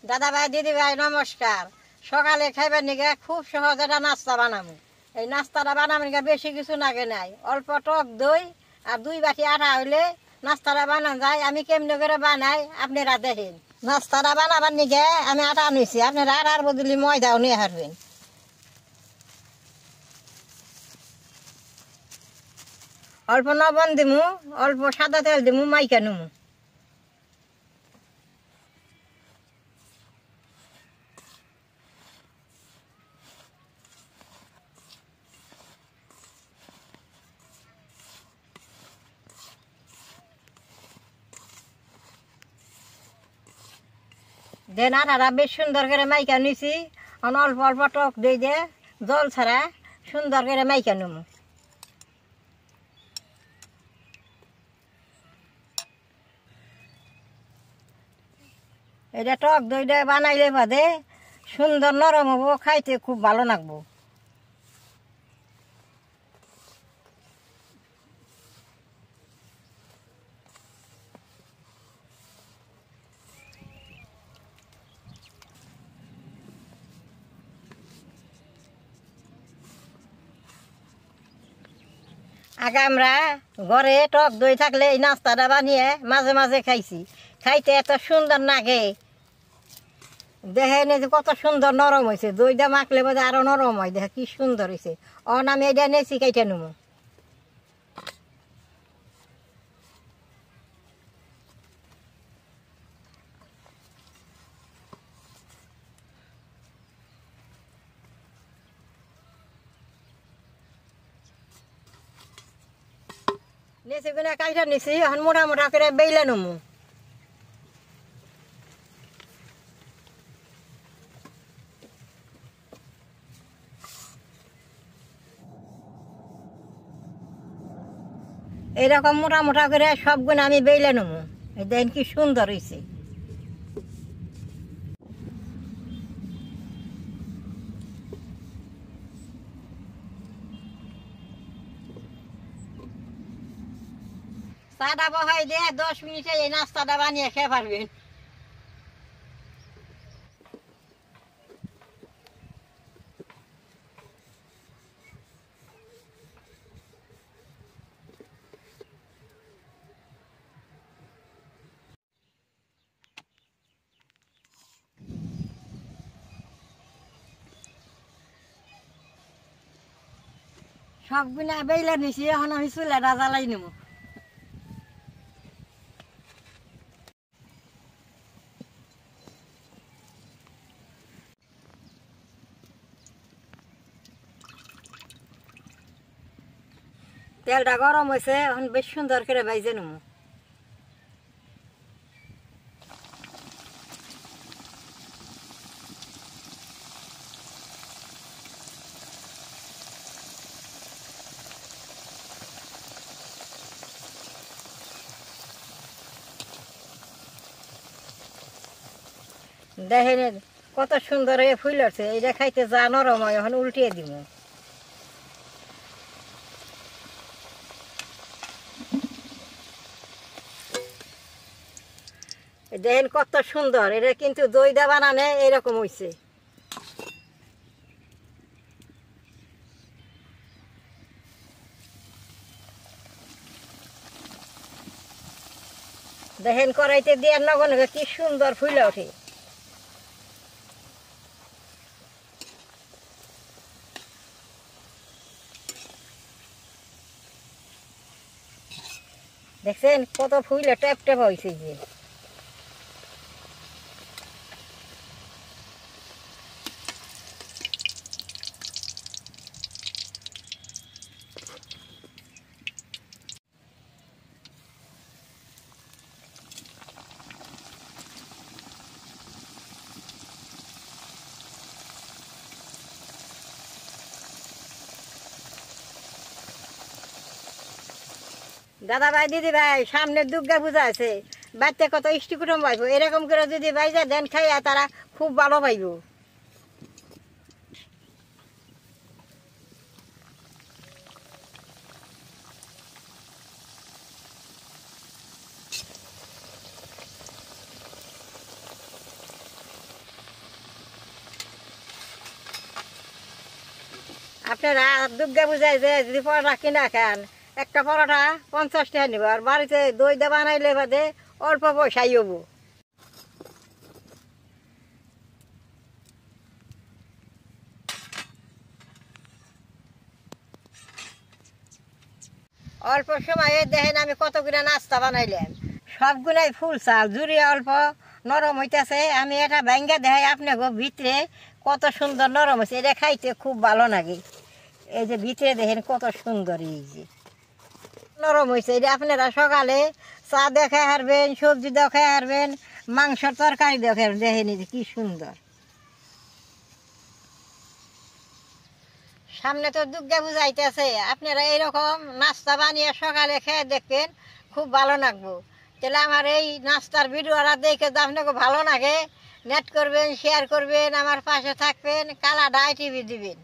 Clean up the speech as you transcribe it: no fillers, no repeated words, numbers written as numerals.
দাদা ভাই দিদি ভাই নমস্কার। সকালে খাইবার নিগে খুব সহজ একটা নাস্তা বানাবো। এই নাস্তাটা বানাবার নিগে বেশি কিছু লাগে নাই, অল্প টক দই আর 2 বাটি আটা হইলে নাস্তাটা বানানো যায়। আমি কেমনে করে বানাই আপনারা দেখেন। নাস্তাটা বানাবার নিগে আমি আটা নিয়েছি, আপনারা আটার বদলি ময়দাও নিয়ে হারবেন। অল্প লবণ দিমু, অল্প সাদা তেল দিমু, মাইকা নিমু। দেন আটাটা বেশ সুন্দর করে মাইকা নিছি। অল্প অল্প টক দই দিয়ে জল ছাড়া সুন্দর করে মাইকা নিমু। এটা টক দইটা বানাইলে বাদে সুন্দর নরম হবো, খাইতে খুব ভালো লাগবো। আগে আমরা ঘরে টক দই থাকলে এই নাস্তাটা বানিয়ে মাঝে মাঝে খাইছি, খাইতে এত সুন্দর লাগে। দেখেন যে কত সুন্দর নরম হয়েছে, দইটা মাখলে বোধ আরো নরম হয়। দেখে কি সুন্দর হয়েছে। আমি এটা নেছি কাইটে নেবো। নেছি কিনা কাইটা নিছি, এখন মোটা মোটা করে বেইলে নেবো। এইরকম মোটা মোটা করে সবগুলো আমি বেইলে নেবো। দেখেন কি সুন্দর হয়েছে। চাটা বহাই দিয়ে 10 মিনিটে এই নাস্তাটা বানিয়ে খেয়ে পারবেন। সবগুলা বেইলে নিছি, এখন আমি চুলাটা জ্বালাই নেব। তেলটা গরম হয়েছে, এখন বেশ সুন্দর করে ভাইজে নেব। দেখেন কত সুন্দর হয়ে ফুল আছে। এটা খাইতে যা নরম হয়, এখন উল্টিয়ে দিব। দেখেন কত সুন্দর। এটা কিন্তু দই দা বানানে এরকম হয়েছে। দেখেন কড়াইতে দিয়ে নগন কি সুন্দর ফুলে ওঠে। দেখছেন কত ফুলে টেপ টেপ হয়েছে। যে দাদা ভাই দিদি ভাই, সামনে দুর্গা পূজা আছে, বাড়িতে কত ইষ্টি কুটুম পাইব। এরকম করে যদি বাইজা দেন খাইয়া তারা খুব ভালো পাইব। আপনারা দুর্গা পূজায় যে যদি পরোটা কিনা খান একটা পরোটা 50 টাকা নিব, আর বাড়িতে দই দিয়ে বানাইলে বাদে অল্প পয়সাই হবো। অল্প সময়ে দেখেন আমি কতগুলা নাস্তা বানাইলাম, সবগুলাই ফুল চাল, জুড়ি অল্প নরম হইতেছে। আমি এটা ব্যাঙ্গা দেখাই আপনাকে ভিতরে কত সুন্দর নরম হয়েছে, এটা খাইতে খুব ভালো লাগে। এই যে ভিতরে দেখেন কত সুন্দর, এই যে নরম হয়েছে। এটা আপনারা সকালে চা দেখে হারবেন, সবজি দেখে হারবেন, মাংসর তরকারি দেখে দেখেন এই যে কি সুন্দর। সামনে তো দুর্গা পূজা আইতেছে, আপনারা এইরকম নাস্তা বানিয়ে সকালে খেয়ে দেখবেন, খুব ভালো লাগবো। তাহলে আমার এই নাস্তার ভিডিওটা দেখে যদি আপনাকে ভালো লাগে, নেট করবেন, শেয়ার করবেন, আমার পাশে থাকবেন, কালা ডাই টিভি দিবেন।